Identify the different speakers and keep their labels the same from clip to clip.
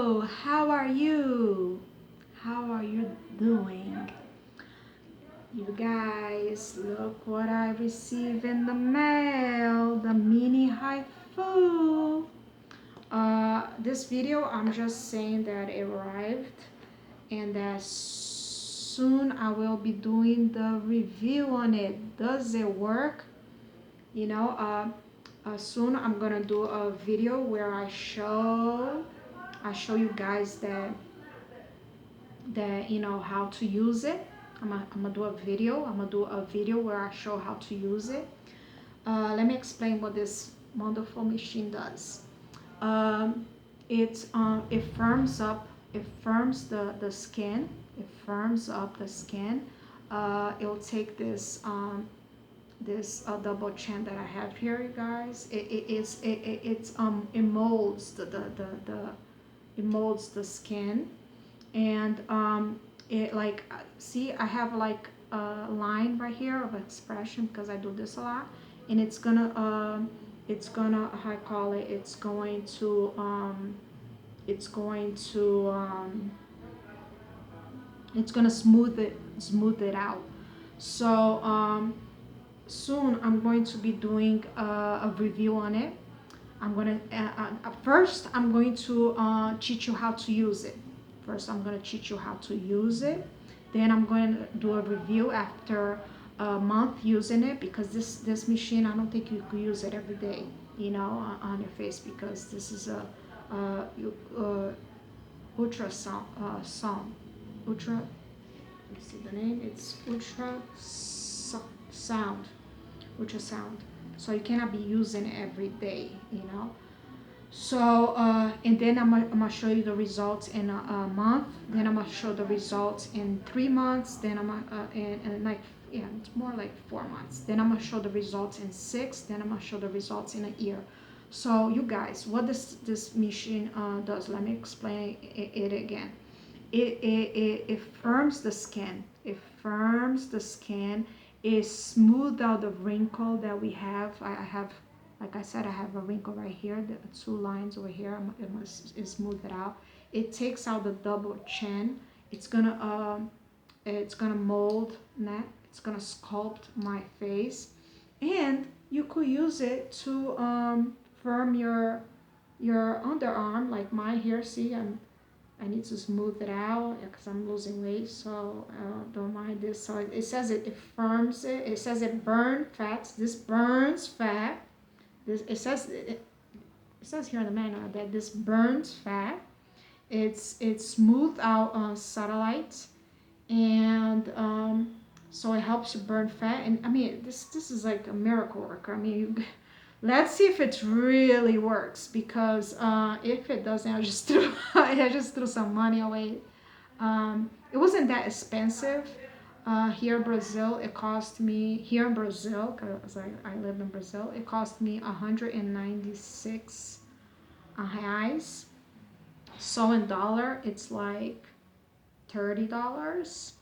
Speaker 1: Hello, how are you? How are you doing? You guys, look what I received in the mail, the mini HIFU. This video, I'm just saying that it arrived and that soon I will be doing the review on it. Does it work? You know, soon I'm gonna do a video where I show you guys that you know how to use it. I'm gonna do a video. I'm gonna do a video where I show how to use it. Let me explain what this wonderful machine does. It firms up. It firms the skin. It firms up the skin. It'll take this double chin that I have here, you guys. It molds it molds the skin, and it like see I have like a line right here of expression because I do this a lot, and it's gonna how I call it it's going to it's gonna smooth it out. So soon I'm going to be doing a review on it. I'm gonna first I'm going to teach you how to use it. First I'm gonna teach you how to use it. Then I'm going to do a review after a month using it, because this machine, I don't think you could use it every day, you know, on your face, because this is a ultrasound ultra. Let me see the name. It's sound ultrasound, so you cannot be using it every day, you know. So and then I'm gonna show you the results in a month, then I'm gonna show the results in 3 months, then I'm in like, yeah, it's more like 4 months, then I'm gonna show the results in 6, then I'm gonna show the results in a year. So you guys, what this machine does, let me explain it again. It firms the skin. It firms the skin. It smooths out the wrinkle that we have. I have, like I said, I have a wrinkle right here. The 2 lines over here. It smooth it out. It takes out the double chin. It's gonna mold neck. It's gonna sculpt my face, and you could use it to firm your underarm, like mine here. See, I need to smooth it out because I'm losing weight, so don't mind this. So it says it firms it. It says it burns fats. This burns fat. It says here in the manual that this burns fat. It smooth out satellites, and so it helps you burn fat. And I mean, this is like a miracle worker. I mean, let's see if it really works, because if it doesn't, I just threw some money away. It wasn't that expensive. Here in Brazil, it cost me, here in Brazil, because I live in Brazil, it cost me 196 reais. So in dollar, it's like $30.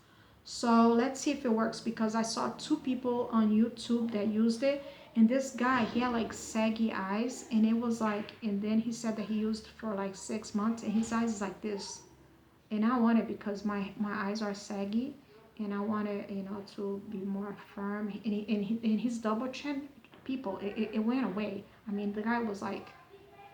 Speaker 1: So let's see if it works, because I saw 2 people on YouTube that used it, and this guy, he had like saggy eyes, and it was like, and then he said that he used for like 6 months, and his eyes is like this. And I want it because my eyes are saggy, and I want it, you know, to be more firm. And his double chin, people, it went away. I mean, the guy was like,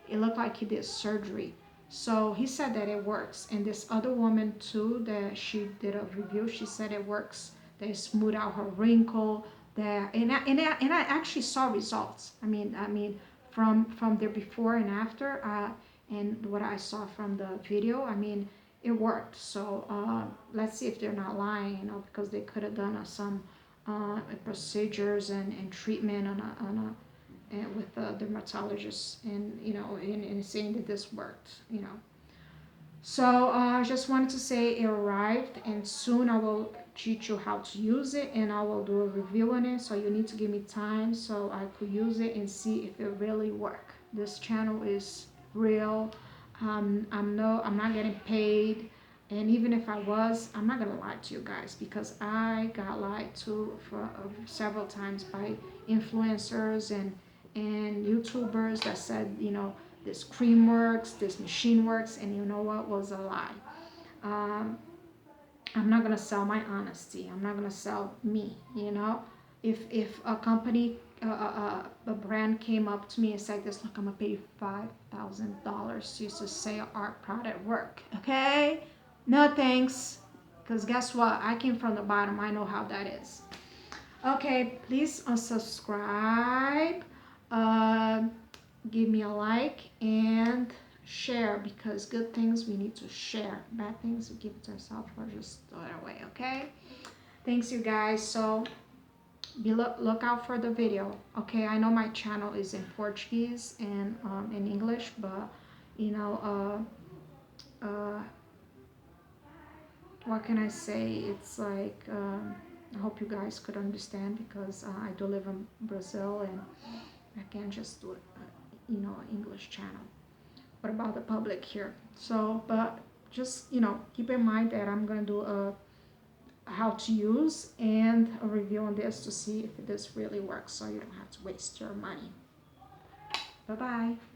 Speaker 1: it looked like he did surgery. So he said that it works. And this other woman too, that she did a review, she said it works. They smooth out her wrinkle. That and I actually saw results. I mean, from their before and after, and what I saw from the video. I mean, it worked. So let's see if they're not lying, you know, because they could have done some procedures and treatment on a and with the dermatologist, and you know, in saying that this worked, you know. So I just wanted to say it arrived, and soon I will teach you how to use it, and I will do a review on it. So you need to give me time so I could use it and see if it really work. This channel is real. I'm not getting paid, and even if I was, I'm not gonna lie to you guys, because I got lied to for several times by influencers and YouTubers that said, you know, this cream works, this machine works, and you know what was a lie. um, I'm not gonna sell my honesty. I'm not gonna sell me. You know, if a company, a brand came up to me and said this, look, I'm gonna pay you $5,000 just to say our product work. Okay, no thanks. Because guess what? I came from the bottom. I know how that is. Okay, please unsubscribe. Uh, give me a like and share, because good things we need to share. Bad things we keep it to ourselves or just throw it away, okay? Thanks, you guys. So look out for the video, okay? I know my channel is in Portuguese and in English, but you know, what can I say? It's like, I hope you guys could understand, because I do live in Brazil and I can't just do it, you know, English channel. What about the public here? So, but just, you know, keep in mind that I'm gonna do a how to use and a review on this to see if this really works, so you don't have to waste your money. Bye bye.